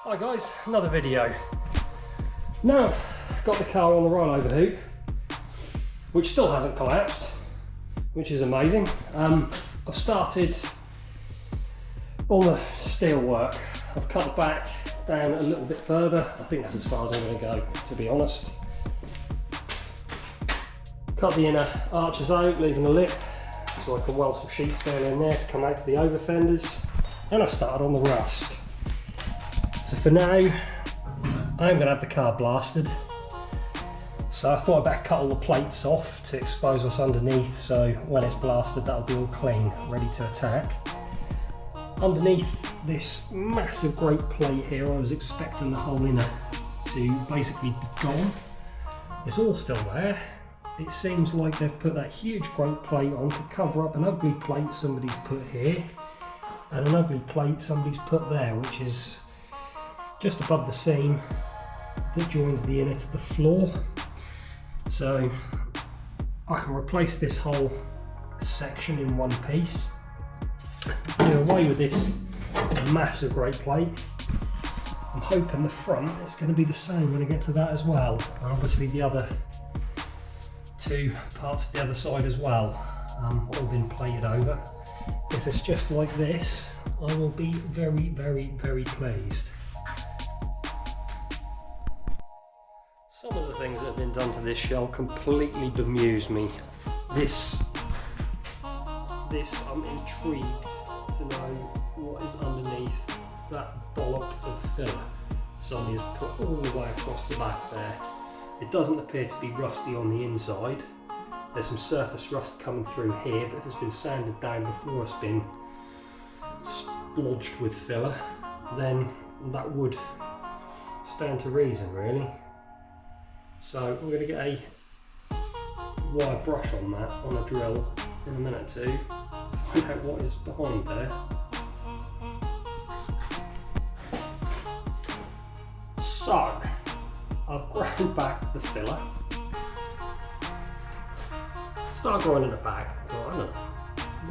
Hi guys, another video. Now I've got the car on the rollover hoop, which still hasn't collapsed, which is amazing. I've started on the steel work. I've cut the back down a little bit further. I think that's as far as I'm going to go, to be honest. Cut the inner arches out, leaving a lip, so I can weld some sheet steel in there to come out to the over fenders. And I've started on the rust. So for now, I'm going to have the car blasted. So I thought I'd better cut all the plates off to expose what's underneath, so when it's blasted that'll be all clean, ready to attack. Underneath this massive great plate here, I was expecting the whole inner to basically be gone. It's all still there. It seems like they've put that huge great plate on to cover up an ugly plate somebody's put here, and an ugly plate somebody's put there, which is just above the seam that joins the inner to the floor. So I can replace this whole section in one piece, do away with this massive great plate. I'm hoping the front is going to be the same when I get to that as well, and obviously the other two parts of the other side as well, all been plated over. If it's just like this, I will be very, very, very pleased. Some of the things that have been done to this shell completely bemuse me. This I'm intrigued to know what is underneath that dollop of filler somebody has put all the way across the back there. It doesn't appear to be rusty on the inside. There's some surface rust coming through here, but if it's been sanded down before it's been splodged with filler, then that would stand to reason, really. So I'm going to get a wire brush on that, on a drill, in a minute or two, to find out what is behind there. So I've ground back the filler. Start grinding it back. I thought, I don't know,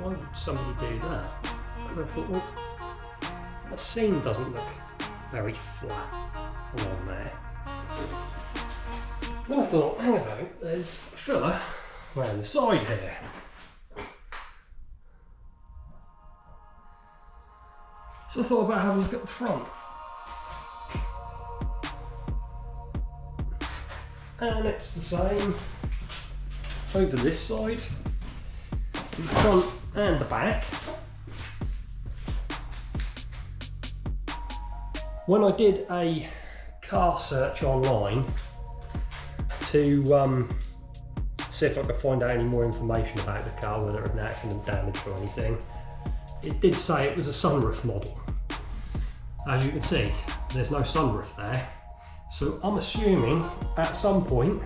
why would somebody do that? And I thought, well, that seam doesn't look very flat along there. Then I thought, hang about, there's filler around the side here. So I thought about having a look at the front. And it's the same over this side, the front and the back. When I did a car search online to see if I could find out any more information about the car, whether it had an accident, damage or anything, it did say it was a sunroof model. As you can see, there's no sunroof there. So I'm assuming at some point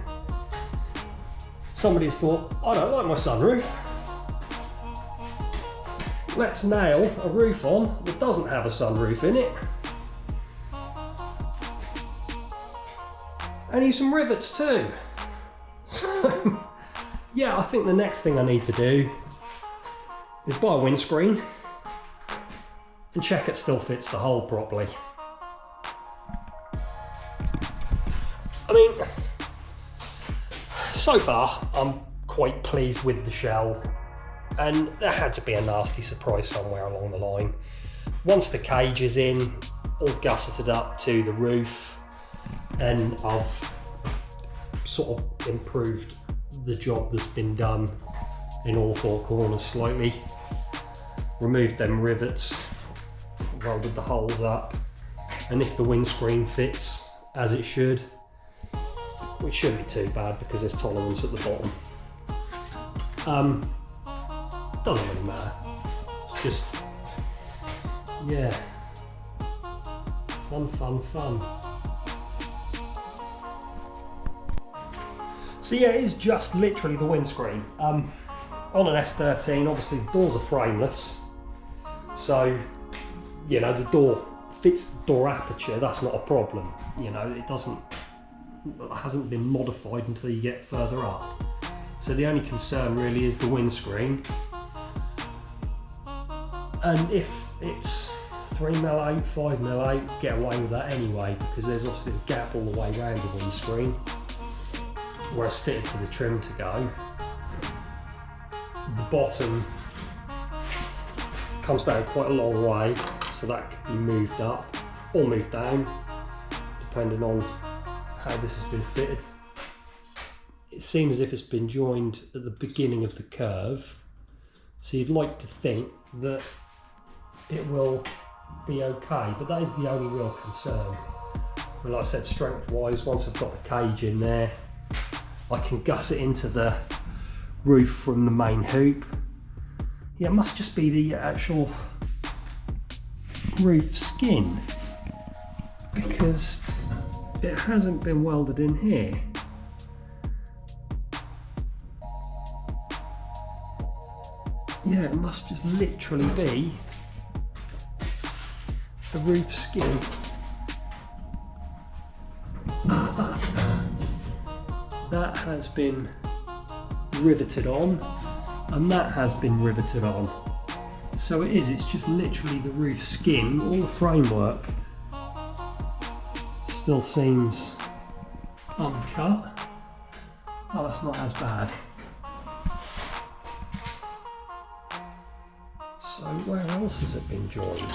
somebody's thought, I don't like my sunroof. Let's nail a roof on that doesn't have a sunroof in it. And use some rivets too. So yeah, I think the next thing I need to do is buy a windscreen and check it still fits the hole properly. I mean, so far I'm quite pleased with the shell, and there had to be a nasty surprise somewhere along the line. Once the cage is in, all gusseted up to the roof, and I've sort of improved the job that's been done in all four corners slightly. Removed them rivets, welded the holes up, and if the windscreen fits as it should, which shouldn't be too bad because there's tolerance at the bottom. Doesn't really matter. It's just, yeah, fun, fun, fun. So yeah, it is just literally the windscreen. On an S13, obviously the doors are frameless, so you know the door fits the door aperture. That's not a problem. You know, it hasn't been modified until you get further up. So the only concern really is the windscreen, and if it's 3mm out, 5mm out, get away with that anyway, because there's obviously a gap all the way around the windscreen where it's fitted for the trim to go. The bottom comes down quite a long way, so that could be moved up or moved down depending on how this has been fitted. It seems as if it's been joined at the beginning of the curve, so you'd like to think that it will be okay, but that is the only real concern. But like I said, strength wise, once I've got the cage in there, I can gusset into the roof from the main hoop. Yeah, it must just be the actual roof skin, because it hasn't been welded in here. Yeah, it must just literally be the roof skin. That has been riveted on, and that has been riveted on. So it's just literally the roof skin. All the framework still seems uncut. Oh, that's not as bad. So where else has it been joined?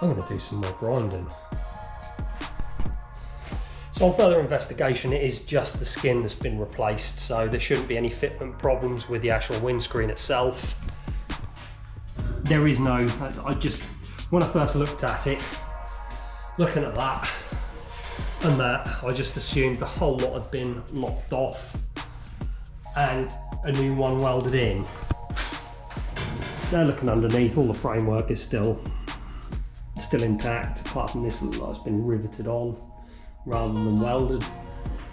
I'm going to do some more grinding. So on further investigation, it is just the skin that's been replaced, so there shouldn't be any fitment problems with the actual windscreen itself. There is no, when I first looked at it, looking at that and that, I just assumed the whole lot had been lopped off and a new one welded in. Now looking underneath, all the framework is still intact, apart from this little that's been riveted on rather than welded.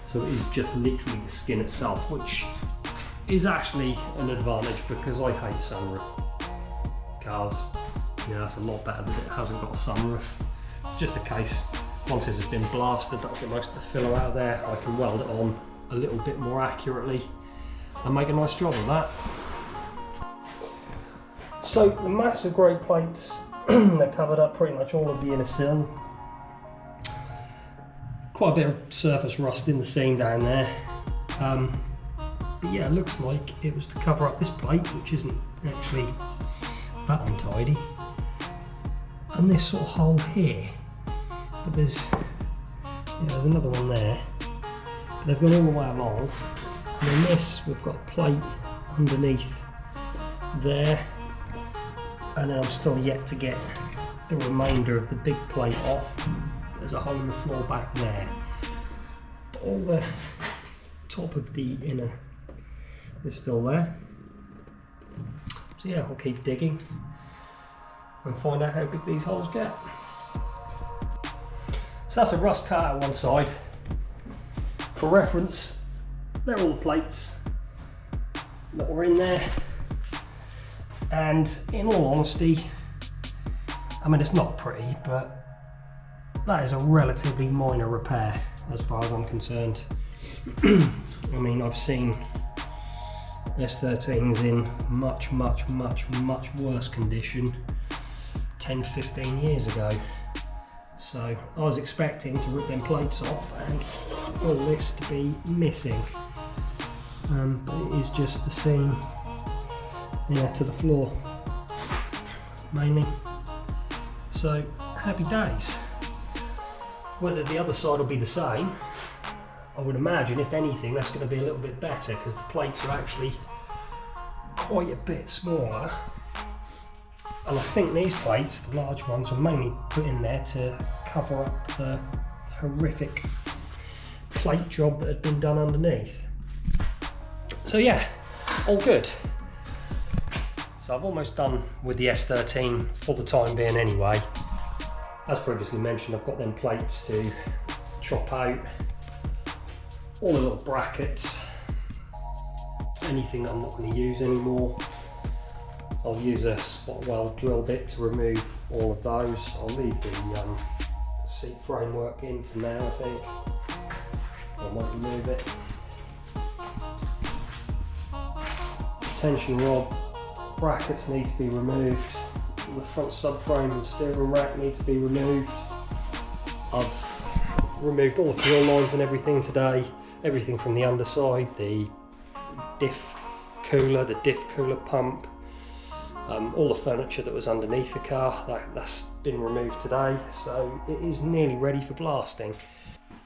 So it is just literally the skin itself, which is actually an advantage because I hate sunroof cars. You know, it's a lot better that it hasn't got a sunroof. It's just a case, once this has been blasted, that'll get most of the filler out of there. I can weld it on a little bit more accurately and make a nice job of that. So the massive grey plates, they're covered up pretty much all of the inner sill. Quite a bit of surface rust in the seam down there. But yeah, it looks like it was to cover up this plate, which isn't actually that untidy. And this sort of hole here. But there's another one there. But they've gone all the way along. And then this, we've got a plate underneath there. And then I'm still yet to get the remainder of the big plate off. There's a hole in the floor back there. But all the top of the inner is still there. So yeah, I'll keep digging and find out how big these holes get. So that's a rust cut out one side. For reference, they're all the plates that were in there. And in all honesty, I mean, it's not pretty, but that is a relatively minor repair as far as I'm concerned. I mean, I've seen S13s in much worse condition 10-15 years ago. So I was expecting to rip them plates off and all this to be missing. But it is just the seam to the floor mainly. So happy days. Whether the other side will be the same, I would imagine if anything that's going to be a little bit better because the plates are actually quite a bit smaller. And I think these plates, the large ones, were mainly put in there to cover up the horrific plate job that had been done underneath. So yeah, all good. So I've almost done with the S13 for the time being anyway. As previously mentioned, I've got them plates to chop out, all the little brackets, anything that I'm not going to use anymore. I'll use a spot weld drill bit to remove all of those. I'll leave the seat framework in for now, I think. I might remove it. Tension rod brackets need to be removed. from the front subframe and steering rack need to be removed. I've removed all the fuel lines and everything today, everything from the underside, the diff cooler, the diff cooler pump, all the furniture that was underneath the car, that's been removed today, so it is nearly ready for blasting.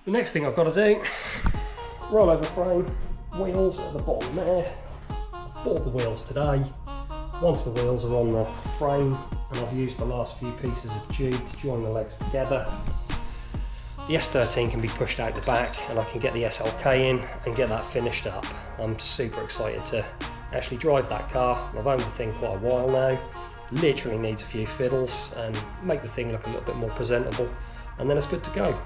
The next thing I've got to do, rollover frame, wheels at the bottom there. Bought the wheels today. Once the wheels are on the frame, and I've used the last few pieces of tube to join the legs together, the S13 can be pushed out the back and I can get the SLK in and get that finished up. I'm super excited to actually drive that car. I've owned the thing quite a while now. Literally needs a few fiddles and make the thing look a little bit more presentable, and then it's good to go.